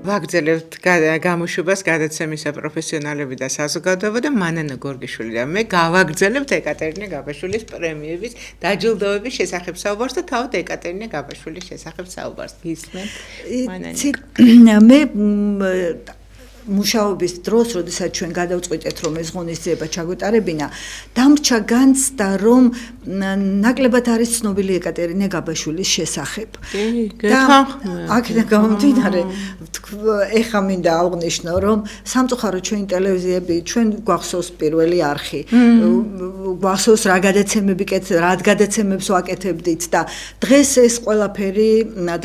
ვაგრძელებთ გამოშვებას გადაცემისა პროფესიონალები და საზოგადოება და მანანა გორგიშვილი და მე გავაგრძელებთ ეკატერინე გაბაშვილის პრემიების დაჯილდოების შესახებ საუბარს და თავად ეკატერინე გაბაშვილის შესახებ საუბარს გისმენთ მანანა მე მუშაობის დროს, როდესაც ჩვენ გადავწყვიტეთ, რომ ეს ღონისძიება ჩაგვეტარებინა, დამრჩა განცდა, რომ ნაკლებად არის ცნობილი ეკატერინე გაბაშვილის შესახებ. და აქედან გამომდინარე, ეხა მინდა აღვნიშნო, რომ სამწუხაროდ ჩვენი ტელევიზიები, ჩვენ გვახსოვს პირველი არხი, გვახსოვს რა გადაცემებს ვაკეთებდით და დღეს ეს ყველაფერი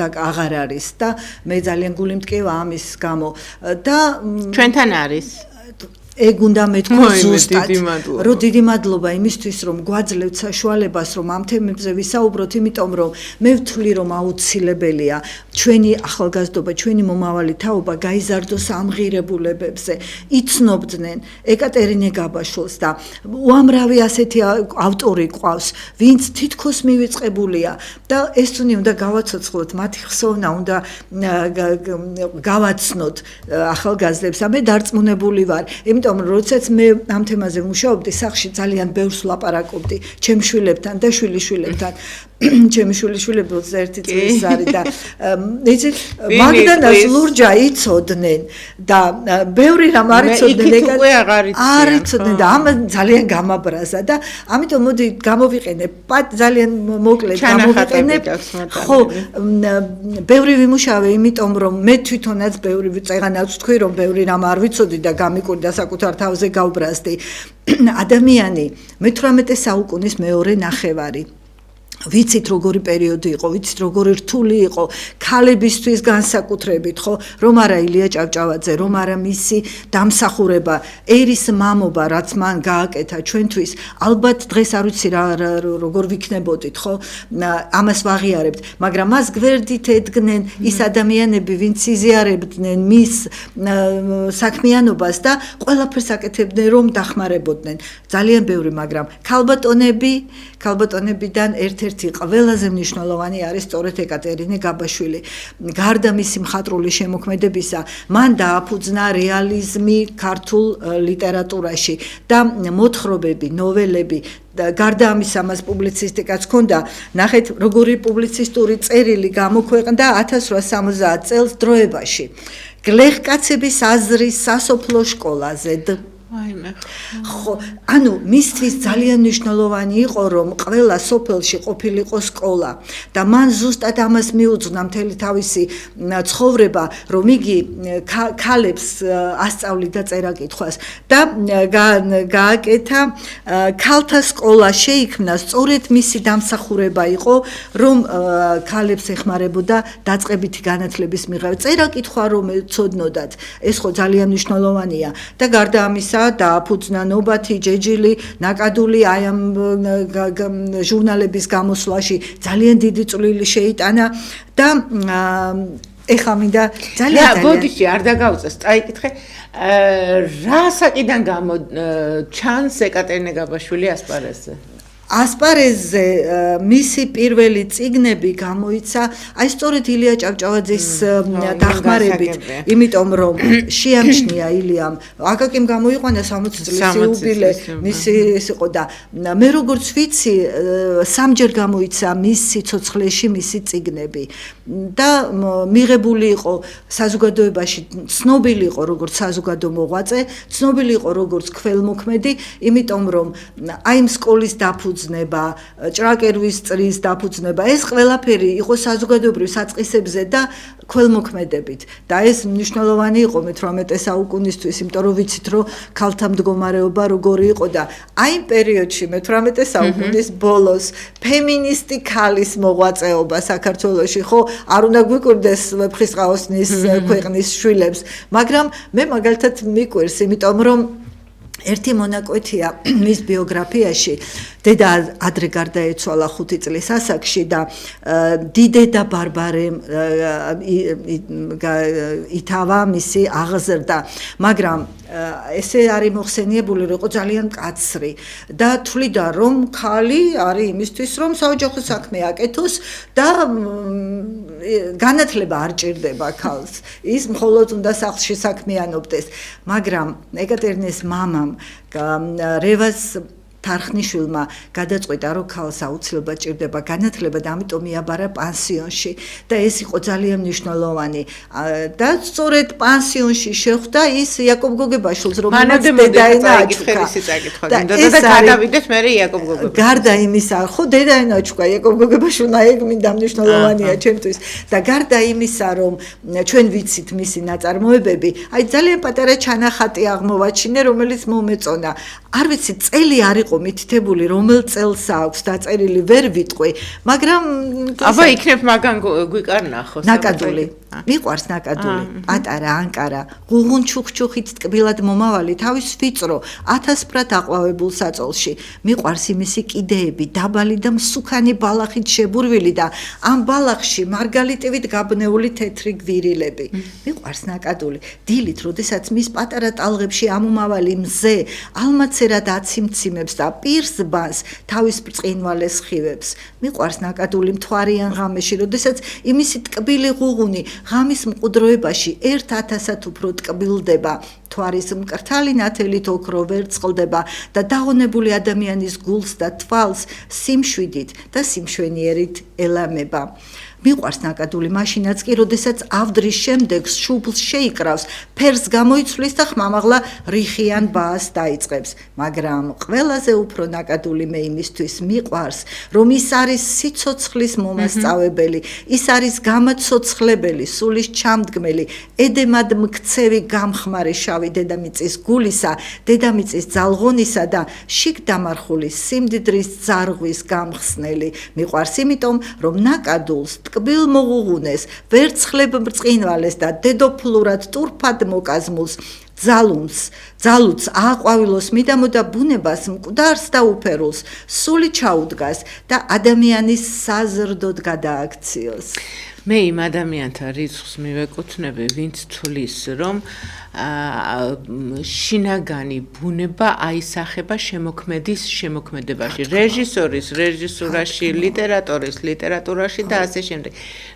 აღარ არის და მე ძალიან გული მტკივა ამის გამო და ჩვენთან არის ეგ უნდა მეთქვა ზუსტად რომ დიდი მადლობა იმისთვის რომ გვაძლევთ საშუალებას რომ ამ თემებზე ვისაუბროთ იმიტომ რომ მე ვთვლი რომ აუცილებელია ჩვენი ახალგაზრდობა ჩვენი მომავალი თაობა გაიზარდოს ამ ღირებულებებზე იცნობდნენ ეკატერინე გაბაშვილს და უამრავი ასეთი ავტორი ყავს ვინც თითქოს მივიწყებულია და ეს თუნი უნდა გავაცოცხლოთ მათი ხსოვნა უნდა გავაცნოთ ახალგაზრდებს და მე დარწმუნებული ვარ იმიტომ როდესაც მე ამ თემაზე მუშაობდი სახში ძალიან ბევრს ვლაპარაკობდი ჩემს შვილებთან და შვილიშვილებთან ჩემი შვილიშვილები 21 წლის არის და იცი მაგდანას ლურჯა იცოდნენ და ბევრი რამ არ იცოდნენ არ იცოდნენ და ამ ძალიან გამაბრაზა და ამიტომ მოდი გამოვიყენებ ძალიან მოკლედ გამოვიყენებ ხო ბევრი ვიმუშავე იმიტომ რომ მე თვითონაც ბევრი წეღანაც ვთქვი რომ ბევრი რამ არ ვიცოდი და გამიკვირდა საკუთარ თავზე გავბრაზდი ადამიანი მე-18 საუკუნის მეორე ნახევარი ვიცით როგორი პერიოდი იყო, ვიცით როგორი რთული იყო ქალებისთვის განსაკუთრებით, ხო, რომ არა ილია ჭავჭავაძე, რომ არა მისი დამსახურება, ერის მამობა, რაც მან გააკეთა ჩვენთვის, ალბათ დღეს არ ვიცი როგორ ვიქნებოდით, ხო, ამას ვაღიარებთ, მაგრამ მას გვერდით ედგნენ ის ადამიანები, ვინც იზიარებდნენ მის საქმიანობას და ყველაფერს აკეთებდნენ, რომ დახმარებოდნენ. ძალიან ბევრი, მაგრამ ქალბატონებიდან ერთ-ერთი ყველაზე მნიშვნელოვანი არის სწორედ ეკატერინე გაბაშვილი. გარდა მისი მხატვრული შემოქმედებისა, მან დააფუძნა რეალიზმი ქართულ ლიტერატურაში და მოთხრობები, ნოველები გარდა ამისა მას პუბლიცისტიკაც ჰქონდა. ნახეთ, როგორი პუბლიცისტური წერილი გამოქვეყნდა 1870 წელს დროებაში. გლეხკაცების აზრის სასოფლო სკოლაზე. ხო, ანუ მისთვის ძალიან მნიშვნელოვანი იყო, რომ ყველა სოფელში ყოფილიყო სკოლა და მან ზუსტად ამას მიუძღვნა მთელი თავისი ცხოვრება, რომ იგი ქალებს ასწავლიდა წერა-კითხვას და გააკეთა ქალთა სკოლა შეიქმნა, სწორედ მისი დამსახურება იყო, რომ ქალებს ეხმარებოდა დაწყებითი განათლების მიღება. წერა-კითხვა რომ ეცოდნოდათ, ეს ხო ძალიან მნიშვნელოვანია და გარდა ამისა დააფუძნა ნობათი, ჯეჯილი, ნაკადული აი ამ ჟურნალების გამოსვლაში ძალიან დიდი წვლილი შეიტანა და ეხლა მინდა ძალიან ბოდიში არ დაგავწეს, წაიკითხე რა საკიდან ჩანს ეკატერინე გაბაშვილი ასპარეზზე? ასპარეზზე მისი პირველი წიგნები გამოიცა აი სწორედ ილია ჭავჭავაძის დახმარებით, იმიტომ რომ შეამჩნია ილიამ აკაკიმ გამოიყვანა 60 წლის იუბილე მისი ეს იყო და მე როგორც ვიცი სამჯერ გამოიცა მის სიცოცხლეში მისი წიგნები და მიღებული იყო საზოგადოებაში ცნობილი იყო როგორც საზოგადო მოღვაწე, ცნობილი იყო როგორც ქველმოქმედი, იმიტომ რომ აი იმ სკოლის დაფუძნება, ჭრაკერვის წრის დაფუძნება, ეს ყველაფერი იყო საზოგადოებრივ საწყისებზე და ქველმოქმედებით და ეს მნიშვნელოვანი იყო მე-18 საუკუნისთვის, იმიტომ რომ ვიცით რომ ქალთა მდგომარეობა როგორი იყო და აი იმ პერიოდში მე-18 საუკუნის ბოლოს ფემინისტი ქალის მოღვაწეობა საქართველოში ხო არ უნდა გვიკვირდეს ვეფხისტყაოსნის ქვეყნის შვილებს, მაგრამ მე მაგალითად მიკვირს, იმიტომ რომ ერთი მონაკვეთია მის ბიოგრაფიაში დედა ადრე გარდაეცვალა 5 წლის ასაკში და დიდედა ბარბარემ ითავა მისი აღზრდა, მაგრამ ესე არის მოხსენიებული, რომ იყო ძალიან მკაცრი და თვლიდა, რომ ქალი არის იმისთვის, რომ საოჯახო საქმე აკეთოს და განათლება არ ჭირდება ქალს. ის მხოლოდ უნდა სახლში საქმიანობდეს. მაგრამ ეკატერინეს მამამ რევას თარხნიშვილმა გადაწყვიტა, რომ ქალს აუცილებლად ჭირდება განათლება და ამიტომ იაბარა პანსიონში და ეს იყო ძალიან მნიშვნელოვანი და სწორედ პანსიონში შეხვდა ის იაკობ გოგებაშვილს, რომელმაც დედაენა აჩუქა. და გადავიდეს მე იაკობ გოგებაშვილს. გარდა იმისა, ხო დედაენა აჩუქა იაკობ გოგებაშვილმა, ეგ მინდა მნიშვნელოვანია ჩემთვის და გარდა იმისა, რომ ჩვენ ვიცით მისი ნაწარმოებები, აი ძალიან პატარა ჩანახატი აღმოვაჩინე, რომელიც მომეწონა. არ ვიცი, წელი არ იყო მითითებული, რომელ წელს აქვს დაწერილი, ვერ ვიტყვი, მაგრამ აბა იქნებ მაგან გვიკარნახო. ნაკადული. მიყვარს ნაკადული. პატარა ანკარა, ღუღუნ ჩუხჩუხით ტკბილად მომავალი, თავის ვიწრო, 1000 ფრად აყვავებულ საწოლში. მიყვარს იმისი კიდეები, დაბალი და მსუქანი ბალახით შებურვილი და ამ ბალახში მარგალიტივით გაბნეული თეთრი გვირილები. მიყვარს ნაკადული. დილით, როდესაც მის პატარა ტალღებში ამომავალი მზე ალმაცერად აციმციმებს და პირს ბანს თავის ბრწყინვალეს ხივებს. მიყვარს ნაკადული მთვარიან ღამეში, როდესაც იმისი ტკბილი ღუღუნი ღამის მყუდროებაში 1000-ად უფრო ტკბილდება. თვარის მკრთალი ნათელით ოქრო ვერ წყლდება და დაღონებული ადამიანის გულს და თვალს სიმშვიდით და სიმშვენიერით ელამება. მიყვარს ნაკადული მაშინაც კი, როდესაც ავდრის შემდეგ შუბლს შეიკრავს, ფერს გამოიცვლის და ხმამაღლა რიხიან ბაას დაიწყებს. მაგრამ ყველაზე უფრო ნაკადული მე იმისთვის მიყვარს, რომ ის არის სიცოცხლის მომასწავებელი, ის არის გამაცოცხლებელი, სულის ჩამდგმელი, ედემად მქცევი გამხმარი შავი დედამიწის გულისა, დედამიწის ძალღონისა და შიგ დამარხული სიმდიდრის ძარღვის გამხსნელი. მიყვარს იმიტომ, რომ ნაკადულს ტკბილ მოღუღუნეს, ვერცხლებ ბრწყინვალეს და დედოფლურად ტურფად მოკაზმულს ძალუც ააყვავილოს მიდამოდა ბუნებას მკვდარს და უფერულს, სული ჩაუდგას და ადამიანის საზრდოდ გადააქციოს. მე იმ ადამიანთა რიცხვს მივეკუთვნები, ვინც თვლის, რომ შინაგანი ბუნება აისახება შემოქმედის შემოქმედებაში, რეჟისორის რეჟისურაში, ლიტერატორის ლიტერატურაში და ასე შემდეგ.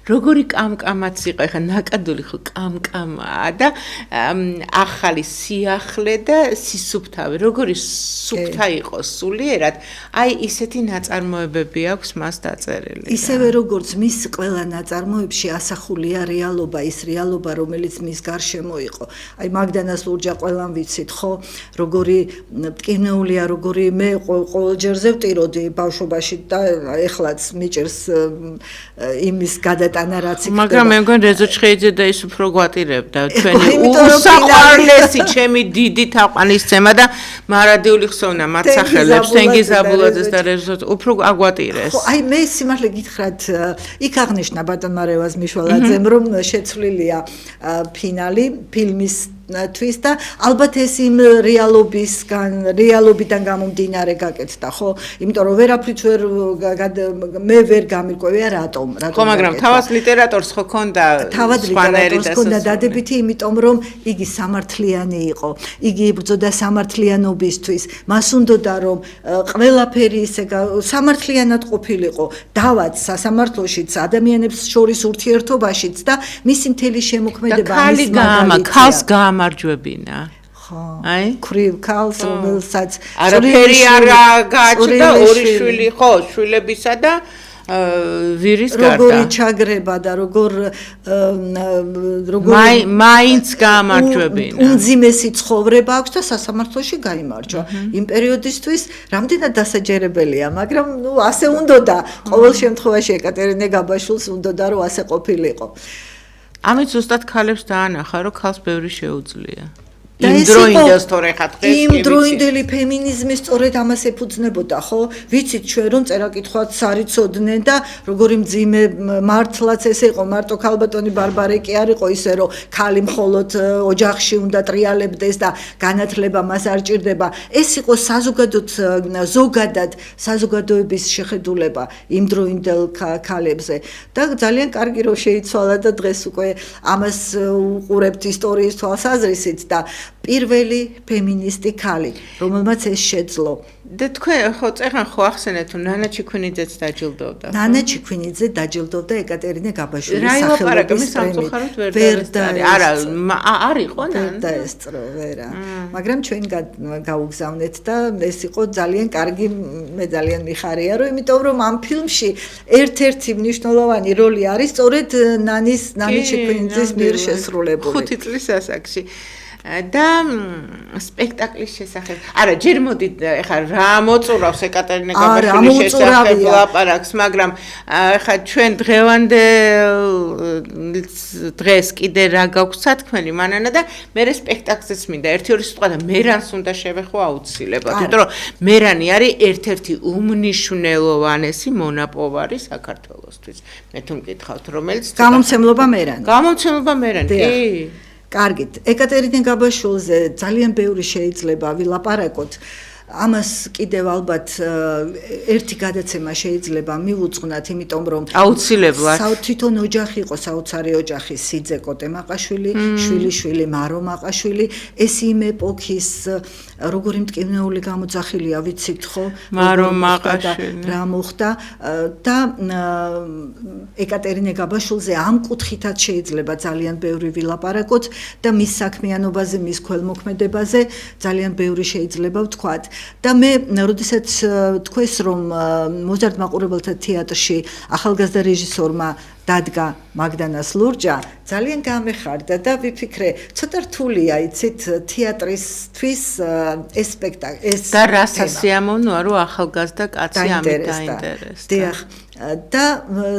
როგორი კამკამაც იყო, ეხლა ნაკადული ხო კამკამაა და ახალი სიახლე და სისუფთავი, როგორი სუფთა იყო სულიერად, აი ისეთი ნაწარმოებები აქვს მას დაწერილი. ისევე როგორც მის ყველა ნაწარმოებში ასახულია რეალობა, ის რეალობა, რომელიც მის გარშემო იყო. აი მაგდანას ლურჯა ყველამ ვიცით, ხო? როგორი მტკივნეულია, როგორი მე ყოველჯერზე ვტიროდი ბავშვობაში და ეხლაც მიჭირს იმის გადატანა, რაც იქნება. მაგრამ მე მგონი რეზო ჩხეიძე და ის უფრო გვატირებდა ჩვენი უსაყვარლესი ჩემი დიდი თაყვანისცემა და მარადიული ხსოვნა მათ სახელებს, თენგიზ აბულაძეს და რეზო უფრო აგვატირეს. ხო, აი მე სიმართლე გითხრათ, იქ აღნიშნა ბატონმა რევაზ მიშველაძემ, რომ შეცვლილია ფინალი ფილმის თვის და ალბათ ეს იმ რეალობიდან გამომდინარე გაკეთდა, ხო? იმიტომ რომ ვერაფრით მე ვერ გამირკვევია რატომ. ხო, მაგრამ თავად ლიტერატორს ხო ქონდა ლიტერატორს ქონდა დადებითი, იმიტომ რომ იგი სამართლიანი იყო. იგი იბრძოდა სამართლიანობისთვის. მას უნდოდა რომ ყველაფერი ისე სამართლიანად ყოფილიყო, დავად სასამართლოშიც, ადამიანებს შორის ურთიერთობაშიც და მისი მთელი შემოქმედება მის მაგალითია. მარჯვებინა. ხო. აი, ქრივ ქალს, რომელსაც არაფერი არ გააჩნდა, ორი შვილი, ხო, შვილებისა და ვირის გარდა. როგორი ჩაგრება და მაინც გაამარჯვებინა. უმძიმესი ცხოვრება აქვს და სასამართლოში გაიმარჯვა. იმ პერიოდისთვის რამდენად დასაჯერებელია, მაგრამ ასე უნდოდა. ყოველ შემთხვევაში ეკატერინე გაბაშვილს უნდოდა რომ ასე ყოფილიყო. ამით ზუსტად ქალებს დაანახა, რომ ქალს ბევრი შეუძლია. იმდროინდელს თორე ხა დღეს იმდროინდელი ფემინიზმი სწორედ ამას ეფუძნებოდა, ხო? ვიცით ჩვენ რომ წერა-კითხვაც არიცოდნენ და როგორი მძიმე მართლაც ეს იყო, მარტო ქალბატონი ბარბარე კი არ იყო ისე რომ ქალი მხოლოდ ოჯახში უნდა ტრიალებდეს და განათლება მას არ ჭირდება. ეს იყო ზოგადად საზოგადოების შეხედულება იმდროინდელ ქალებზე და ძალიან კარგი რომ შეიცვალა და დღეს უკვე ამას უყურებთ ისტორიის თვალსაზრისით და პირველი ფემინისტი ქალი, რომელმაც ეს შეძლო. და თქვენ ხო წეხან ხო ახსენეთ თუ ნანა ჩიქვინიძეც დაჯილდოვდა. ნანა ჩიქვინიძე დაჯილდოვდა ეკატერინე გაბაშვილის სახელობის პრემიით. ვერ არა, არ იყო ნანა. დაესწრო, ვერა. მაგრამ ჩვენ გავუგზავნეთ და ეს იყო ძალიან კარგი, მე ძალიან მიხარია, რომ იმიტომ რომ ამ ფილმში ერთ-ერთი მნიშვნელოვანი როლი არის სწორედ ნანი ჩიქვინიძის მიერ შესრულებული. 5 წლის ასაკში. და სპექტაკლის შესახებ. არა, ჯერ მოდით ეხლა რა მოწურავს ეკატერინე გაბაშვილის შესახებ ლაპარაკს, მაგრამ ეხლა ჩვენ დღეს კიდე რა გაქვს სათქმელი მანანა და მე სპექტაკლზეც მინდა ერთი-ორი სიტყვა და მერანს უნდა შევეხო აუცილებლად, იმიტომ რომ მერანი არის ერთ-ერთი უმნიშვნელოვანესი მონაპოვარი საქართველოსთვის. მე თუ მკითხავთ, რომელიც გამომცემლობა მერანი. გამომცემლობა მერანი, კი. კარგით, ეკატერინე გაბაშვილზე ძალიან ბევრი შეიძლება ვილაპარაკოთ. ამას კიდევ ალბათ ერთი გადაცემა შეიძლება მივუძღვნათ, იმიტომ რომ აუცილებლად თვითონ ოჯახი იყო საოცარი ოჯახი, სიძე კოტე-მაყაშვილი, შვილი მარო მაყაშვილი, ეს იმ ეპოქის როგორი მტკივნეული გამოძახილია, ვიცით ხო? მარო მაყაშვილი რა მოხდა და ეკატერინე გაბაშვილზე ამ კუთხითაც შეიძლება ძალიან ბევრი ვილაპარაკოთ და მის საქმიანობაზე, მის ქველმოქმედებაზე ძალიან ბევრი შეიძლება ვთქვათ. და მე როდესაც თქვეს რომ მოზარდ მაყურებელთა თეატრში ახალგაზრდა რეჟისორმა დადგა მაგდანას ლურჯა ძალიან გამეხარდა და ვიფიქრე ცოტა რთულია იცით თეატრისთვის ეს სპექტაკლი ეს და რასაც სიამოვნოა რომ ახალგაზრდა კაცი ამით დაინტერესდა და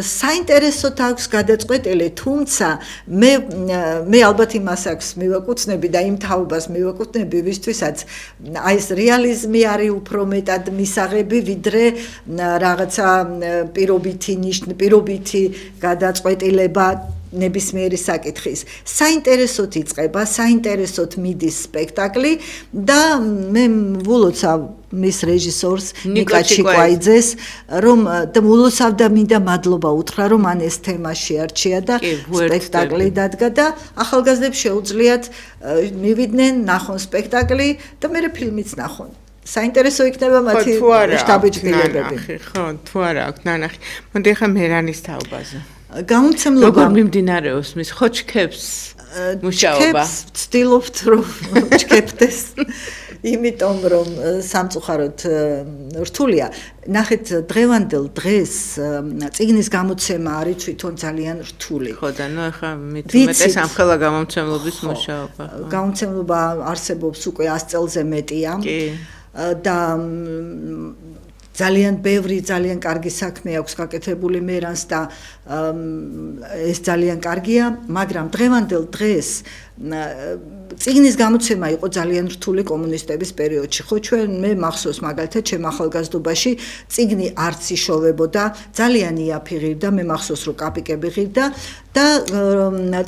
საინტერესოდ აქვს გადაწყვეტილი თუმცა მე ალბათ იმას აქვს მივაკუთვნები და იმ თაობას მივაკუთვნები ვისთვისაც აი ეს რეალიზმი არის უფრო მეტად მისაღები ვიდრე რაღაცა პირობითი გადაწყვეტილება ნებისმიერი საკითხის. საინტერესოდ იწყება, საინტერესოდ მიდის სპექტაკლი და მე ვულოცავ მის რეჟისორს ნიკა ჩიკვაიძეს, რომ და ვულოცავ და მინდა მადლობა უთხრა, რომ მან ეს თემა შეარჩია და სპექტაკლი დადგა და ახალგაზრდებს შეუძლიათ მივიდნენ, ნახონ სპექტაკლი და მე ფილმიც ნახონ. საინტერესო იქნება მათი შტაბიჭდილებები. ხო, თუ არა აქვს ნანახი. მოდი ახლა მერანის თაობაზე. გამომცემლობა როგორ მიმდინარეობს მის ხოჩქებს მუშაობა? ვცდილობთ რომ ჩქეფდეს. იმიტომ რომ სამწუხაროდ რთულია. ნახეთ დღევანდელ დღეს წიგნის გამოცემა არის თვითონ ძალიან რთული. ხო და ნუ ახლა მithumetes ამხელა გამომცემლობის მუშაობა. გამომცემლობა არსებობს უკვე 100 წელზე მეტია. კი. და ძალიან ბევრი ძალიან კარგი საქმე აქვს გაკეთებული მერანს და ეს ძალიან კარგია, მაგრამ დღევანდელ დღეს წიგნის გამოცემა იყო ძალიან რთული კომუნისტების პერიოდში. ხო ჩვენ მე მახსოვს მაგალითად ჩემ ახალგაზრდობაში წიგნი არც იშოვებოდა, ძალიან იაფი ღირდა, მე მახსოვს რომ კაპიკები ღირდა და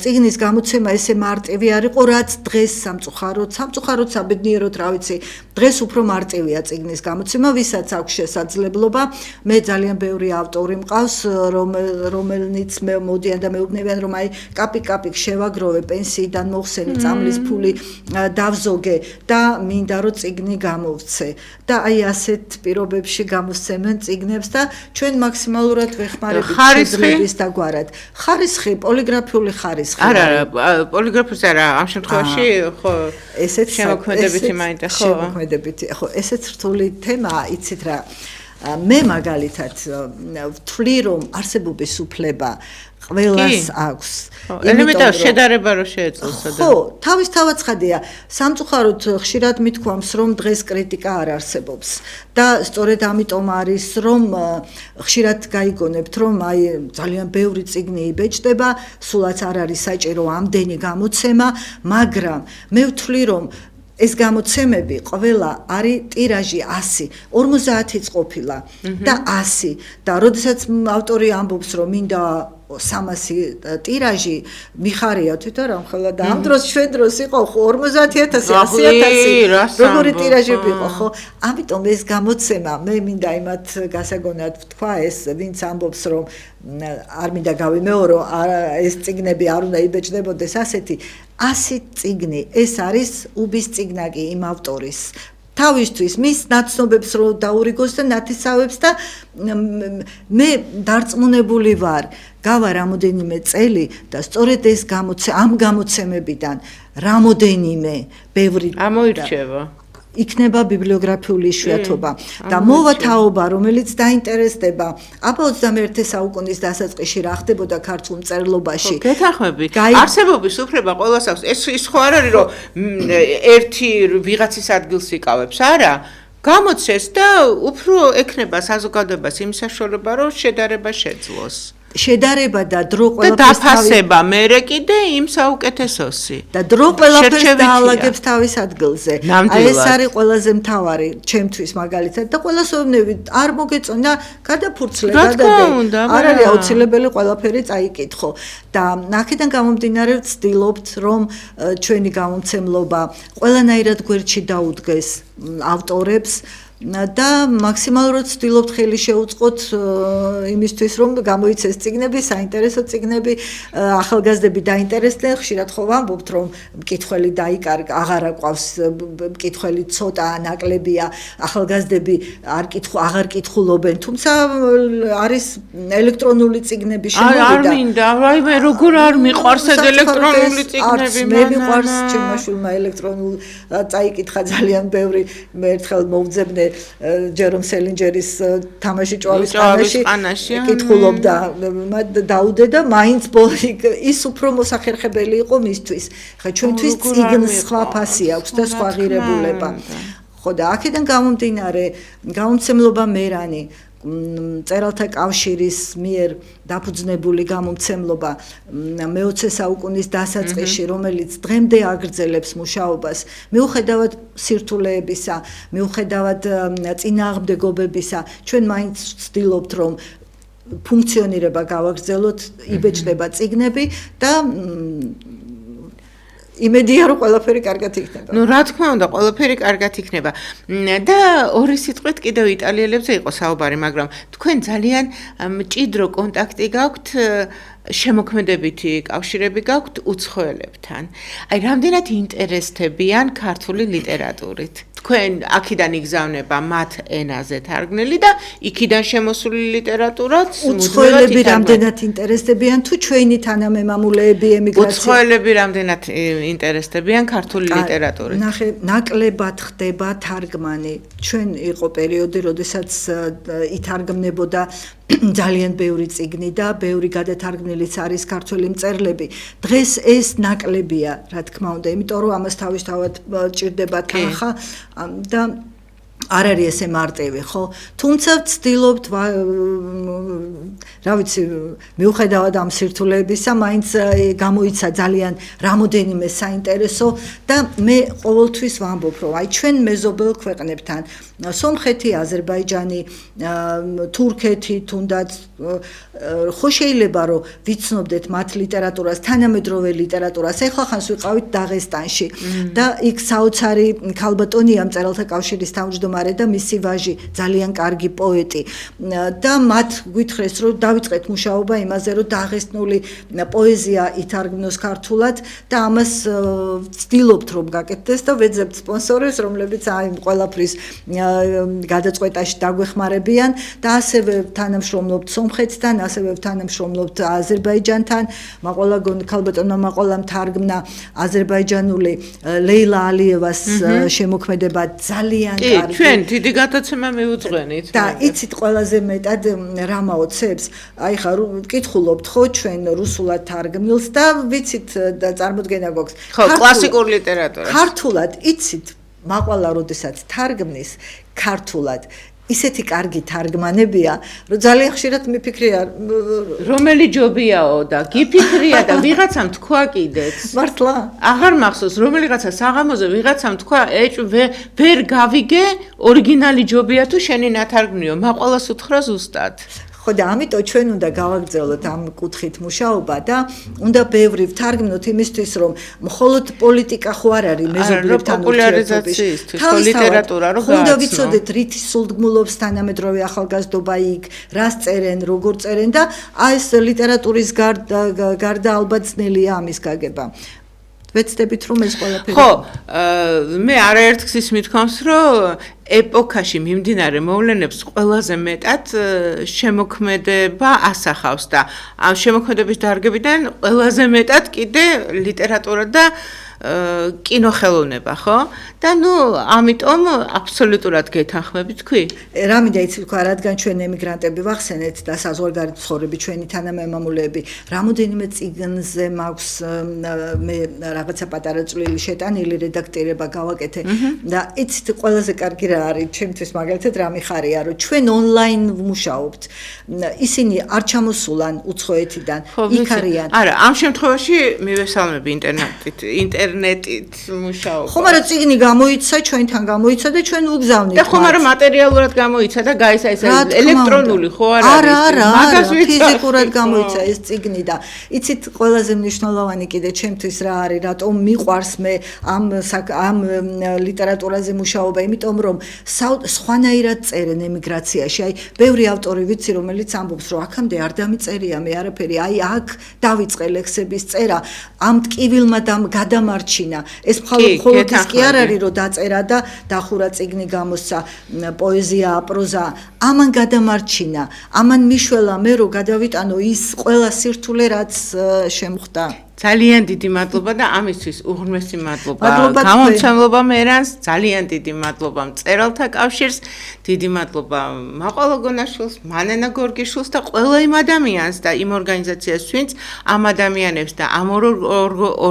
წიგნის გამოცემა ესე მარტივი არ იყო, რაც დღეს სამწუხაროდ საბედნიეროდ რა ვიცი, დღეს უფრო მარტივია წიგნის გამოცემა, ვისაც აქვს შესაძლებლობა. მე ძალიან ბევრი ავტორი მყავს, რომელნიც მოდიან და მეუბნებიან რომ აი კაპიკ შევაგროვე პენსიიდან მოხსენი წამლის ფული დავზოგე და მინდა რომ წიგნი გამოვცე და აი ასეთ პირობებში გამოსცემენ წიგნებს და ჩვენ მაქსიმალურად ვეხმარებით შეძლების დაგვარად. ხარისხი, პოლიგრაფიული ხარისხი. არა, პოლიგრაფიის არა, ამ შემთხვევაში ხო ესეც შემოქმედებითი მაინდა ხო. შემოქმედებითი, ხო, ესეც რთული თემაა, იცით რა. მე მაგალითად ვთვლი რომ არსებობის უფლება ყველას აქვს. ელემენტარული შედარება რო შეეძლოს და ხო, თავისთავად ცხადია. სამწუხაროდ ხშირად მithქვამს რომ დღეს კრიტიკა არ არსებობს და სწორედ ამიტომ არის რომ ხშირად გაიგონებთ რომ აი ძალიან ბევრი წიგნი იბეჭდება, სულაც არ არის საჭირო ამდენი გამოცემა, მაგრამ მე ვთვლი რომ ეს გამოცემები ყველა არის ტირაჟი 100, 50-იც ყოფილა და 100 და როდესაც ავტორი ამბობს რომ მინდა 300 ტირაჟი მიხარია თვითონ რომ ხელა და ამ დროს ჩვენ დროს იყო 50,000 100,000 როგორი ტირაჟები იყო ხო ამიტომ ეს გამოცემა მე მინდა იმათ გასაგონად ვთქვა ეს ვინც ამბობს რომ არ მინდა გავიმეორო ეს წიგნები არ უნდა იბეჭდებოდეს ასეთი 100 წიგნი ეს არის უბის წიგნაკი იმ ავტორის თავისთვის მის ნაცნობებს რო დაურიგოს და ნათესავებს და მე დარწმუნებული ვარ გავა რამოდენიმე წელი და სწორედ ეს ამ გამოცემებიდან რამოდენიმე ბევრი ამოირჩევა იქნება ბიბლიოგრაფიული იშვიათობა და მოვა თაობა რომელიც დაინტერესდება აბა 21 საუკუნის დასაწყისში რა ხდებოდა ქართულ მწერლობაში გეთანხმებით არსებობის უფლება ყველას აქვს ეს ხო არ არის რომ ერთი ვიღაცის ადგილს იკავებს არა გამოცეს და უფრო ექნება საზოგადოებას იმ საშუალება რომ შედარება შეძლოს შედარება და დრო ყველაფერს და დაფასება მერე კიდე იმ საუკეთესოსი და დრო ყველაფერს დაალაგებს თავის ადგილზე აი ეს არის ყველაზე მთავარი ჩემთვის მაგალითად და ყველასოვნები არ მოგეწონა გადაფურცლე გადადე არ არის აუცილებელი ყველაფერი წაიკითხო და აქედან გამომდინარე ვცდილობთ რომ ჩვენი გამომცემლობა ყველანაირად გვერდში დაუდგეს ავტორებს და მაქსიმალურად ვცდილობთ ხელი შეუწყოთ იმისთვის რომ გამოიცეს წიგნები, საინტერესო წიგნები, ახალგაზრდები დაინტერესდნენ, ხშირად ხო ვამბობთ რომ მკითხველი დაიკარგა, აღარ აყვავს მკითხველი ცოტა ნაკლებია, ახალგაზრდები აღარ კითხულობენ, თუმცა არის ელექტრონული წიგნები შემოვიდა. არ მინდა, რაიმე როგორ არ მიყვარს ეს ელექტრონული წიგნები მე მიყვარს ჩემმა შვილმა ელექტრონულ წაიკითხა ძალიან ბევრი მე ერთხელ მოვძებნე ჯერომ სელინჯერის თამაში ჭვავის ხანაში კითხულობდა დაუდე და მაინც ის უფრო მოსახერხებელი იყო მისთვის. ხა ჩვენთვის წიგნს სხვა ფასი აქვს და სხვა ღირებულება. ხო და აქედან გამომდინარე გამომცემლობა მერანი მწერალთა კავშირის მიერ დაფუძნებული გამომცემლობა მე-20 საუკუნის დასაწყისში, რომელიც დღემდე აგრძელებს მუშაობას, მიუხედავად სირთულეებისა, მიუხედავად წინააღმდეგობებისა, ჩვენ მაინც ვცდილობთ, რომ ფუნქციონირება გავაგრძელოთ, იბეჭდება წიგნები და იმედია რომ ყველაფერი კარგად იქნება. ნუ რა თქმა უნდა, ყველაფერი კარგად იქნება. და ორი სიტყვით კიდევ იტალიელებზე იყო საუბარი, მაგრამ თქვენ ძალიან მჭიდრო კონტაქტი გაქვთ შემოქმედებითი კავშირები გაქვთ უცხოელებთან. აი, რამდენად ინტერესდებიან ქართული ლიტერატურით? თქვენ აქედან იგზავნება მათ ენაზე თარგმნილი და იქიდან შემოსული ლიტერატურაც უცხოელები რამდენად ინტერესდებიან თუ ჩვენი თანამემამულეები ემიგრაციაში უცხოელები რამდენად ინტერესდებიან ქართული ლიტერატურით ნახე ნაკლებად ხდება თარგმანი ჩვენ იყო პერიოდი როდესაც ითარგმნებოდა ძალიან ბევრი წიგნი და ბევრი გადათარგმნილიც არის ქართველი მწერლები დღეს ეს ნაკლებია რა თქმა უნდა იმიტომ რომ ამას თავისთავად ჭირდება თანხა და არ არის ესე მარტივი, ხო? თუმცა ვცდილობთ რა ვიცი, მიუხედავად ამ სირთულეებისა, მაინც გამოიცა ძალიან რამოდენიმე საინტერესო და მე ყოველთვის ვამბობ, რომ აი ჩვენ მეზობელ ქვეყნებთან, სომხეთი, აზერბაიჯანი, თურქეთი, თუნდაც ხო შეიძლება რომ ვიცნობდეთ მათ ლიტერატურას, თანამედროვე ლიტერატურას. ეხლა ხანს ვიყავით დაღესტანში და იქ საოცარი ქალბატონია მწერალთა კავშირის თავმჯდომარე და მისი ვაჟი ძალიან კარგი პოეტი და მათ გვითხრეს რომ დავიწყეთ მუშაობა იმაზე რომ დაღესტნული პოეზია ითარგმნოს ქართულად და ამას ვცდილობთ რომ გაკეთდეს და ვეძებთ სპონსორებს რომლებიც აი ყველაფრის გადაწყვეტაში დაგვეხმარებიან და ასევე თანამშრომლობთ სომხეთთან, ასევე თანამშრომლობთ აზერბაიჯანთან. მაყოლა ქალბატონმა მაყოლამ თარგმნა აზერბაიჯანული ლეილა ალიევას შემოქმედება ძალიან კარგი. ჩვენ დიდი გადაცემა მივუძღვენით. და იცით ყველაზე მეტად რა მაოცებს? აი ხა ვკითხულობთ ხო ჩვენ რუსულად თარგმნილს და ვიცით და წარმოდგენა გვაქვს. ხო, კლასიკურ ლიტერატურას. ქართულად იცით მაყვალა როდესაც თარგმნის ქართულად ისეთი კარგი თარგმანებია, რომ ძალიან ხშირად მიფიქრია, რომელი ჯობიაო და გიფიქრია და ვიღაცამ თქვა კიდეც. მართლა? აღარ მახსოვს, რომელიღაცა საღამოზე ვიღაცამ თქვა, ვერ გავიგე, ორიგინალი ჯობია თუ შენი ნათარგმნიო, მაყვალას უთხრა ზუსტად. ხო და ამიტომ ჩვენ უნდა გავაგრძელოთ ამ კუთხით მუშაობა და უნდა ბევრი ვთარგმნოთ იმისთვის რომ მხოლოდ პოლიტიკა ხო არ არის მეზობლებთან პოპულარიზაციისთვის ხო ლიტერატურა რო გააცნო უნდა ვიცოდეთ რითი სულდგმულობს თანამედროვე ახალგაზრდობა იქ რას წერენ როგორ წერენ და აი ეს ლიტერატურის გარდა ალბათ ძნელია ამის გაგება ვეცდებით რომ ეს ყველაფერი ხო მე არაერთგზის მithkoms რომ ეპოქაში მიმდინარე მოვლენებს ყველაზე მეტად შემოქმედება ასახავს და ამ შემოქმედების დარგებიდან ყველაზე მეტად კიდე ლიტერატურა და კინოხელოვნება, ხო? და ნუ ამიტომ აბსოლუტურად გეთანხმები თქვი? რა მინდა იცი თქვა, რადგან ჩვენ ემიგრანტები ვახსენეთ და საზღვარგარეთ მცხოვრები ჩვენი თანამემამულეები, რამოდენიმე წიგნზე მაქვს მე რაღაცა პატარა წვლილი შეტანილი რედაქტირება გავაკეთე და იცით ყველაზე კარგი რა არის ჩემთვის მაგალითად რა მიხარია რომ ჩვენ ონლაინ ვმუშაობთ. ისინი არ ჩამოსულან უცხოეთიდან, იქ არიან. არა, ამ შემთხვევაში მივესალმები ინტერნეტით მუშაობა. ხო, მაგრამ წიგნი გამოიცა, ჩვენთან გამოიცა და ჩვენ უგზავნით. და ხო, მაგრამ მატერიალურად გამოიცა და გაისა ეს ელექტრონული ხო არ არის? არა, ფიზიკურად გამოიცა ეს წიგნი და იცით ყველაზე მნიშვნელოვანი კიდე ჩემთვის რა არის, რატომ მიყვარს მე ამ ლიტერატურაზე მუშაობა, იმიტომ რომ სხვანაირად წერენ ემიგრაციაში. აი, ბევრი ავტორი ვიცი, რომელიც ამბობს, რომ აქამდე არ დამიწერია მე არაფერი, აი აქ დავიწყე ლექსების წერა, ამ ტკივილმა გადამარჩინა. ეს მხოლოდ ის კი არ არის, რომ დაწერა და დახურა წიგნი გამოსცა, პოეზია, პროზა, ამან გადამარჩინა. ამან მიშველა მე რომ გადავიტანო ის ყველა სირთულე რაც შემხვდა. ძალიან დიდი მადლობა და ამისთვის უღრმესი მადლობა გამომცემლობა მერანს, ძალიან დიდი მადლობა მწერალთა კავშირს, დიდი მადლობა მაყვალა გონაშვილს, მანენა გორგიშვილს და ყველა იმ ადამიანს და იმ ორგანიზაციას, ვინც ამ ადამიანებს და ამ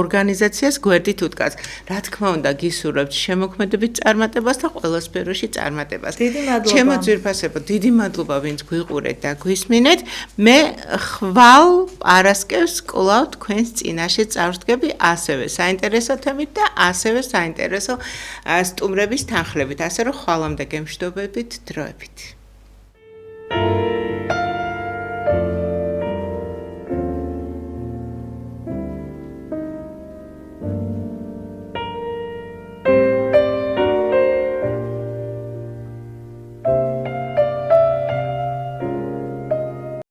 ორგანიზაციას გვერდით უდგას. რა თქმა უნდა, გისურვებთ შემოქმედებით წარმატებას და ყველა სფეროში წარმატებას. დიდი მადლობა. ჩემო ძვირფასებო, დიდი მადლობა, ვინც გვიყურეთ და გვისმინეთ. მე ხვალ პარასკევს კვლავ თქვენს წინაშე წავსდგები ასევე საინტერესო თემით და ასევე საინტერესო სტუმრების თანხლებით, ასე რომ ხვალამდე გემშვიდობებით დროებით.